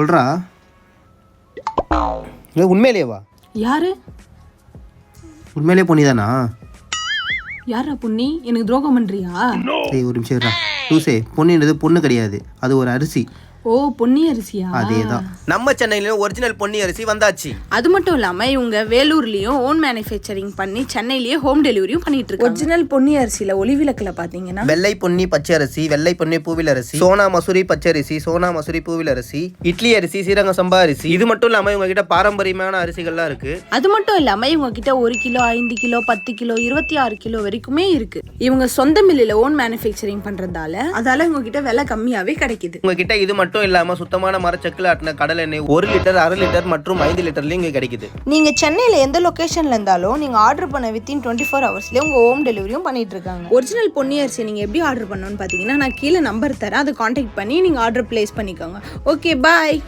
சொல்கிறா இல்லை உண்மையிலேவா? யாரு? உண்மையிலே பொன்னிதானா? யாரா பொன்னி? எனக்கு துரோகம் பண்றியா? டேய் ஒரு நிமிஷம் இருடா. லூசே, பொன்னின்றது பொண்ணு கிடையாது, அது ஒரு அரிசி. ஓ, பொன்னி அரிசியா? அதேதான். நம்ம சென்னையிலும் ஒரிஜினல் பொன்னி அரிசி வந்தாச்சு. அது மட்டும் இல்லாம இவங்க வேலூர்லயும் ஓன் மேனுஃபேக்சரிங் பண்ணி சென்னையிலேயே ஹோம் டெலிவரியும் பண்ணிட்டு இருக்காங்க. ஒரிஜினல் பொன்னி அரிசியில ஒளிவிளக்குல பாத்தீங்கன்னா வெள்ளை பொன்னி பச்சை அரிசி, வெள்ளை பொன்னி பூவில் அரிசி, சோனா மசூரி பச்சை அரிசி, சோனா மசூரி பூவில் அரிசி, இட்லி அரிசி, சீரக சம்பா அரிசி. இது மட்டும் இல்லாம இவங்க கிட்ட பாரம்பரியமான அரிசிகள்லாம் இருக்கு. அது மட்டும் இல்லாம இவங்க கிட்ட 1 கிலோ, 5 கிலோ, 10 கிலோ, 26 கிலோ வரைக்குமே இருக்கு. இவங்க சொந்த மில்லில் ஓன் மேனுஃபேக்சரிங் பண்றதால இவங்க கிட்ட விலை கம்மியாவே கிடைக்குது. உங்க கிட்ட இது மட்டும் இல்லாம சுத்தமான மரச்சக்கில் ஆட்டின கடல் எண்ணெய் 1 லிட்டர், 1/2 லிட்டர் மற்றும் 5 லிட்டர்லயும் இங்க கிடைக்குது. நீங்க சென்னையில எந்த லொகேஷன்ல இருந்தாலும் நீங்க ஆர்டர் பண்ண வித்தின் 24 ஹவர்ஸ்லயே உங்க ஹோம் டெலிவரியும் பண்ணிட்டு இருக்காங்க. ஒரிஜினல் பொன்னி அரிசி நீங்க எப்படி ஆர்டர் பண்ணணும்னு பாத்தீங்கன்னா நான் கீழே நம்பர் தரேன், அதை கான்டாக்ட் பண்ணி நீங்க ஆர்டர் பிளேஸ் பண்ணிக்கோங்க. ஓகே, பாய்.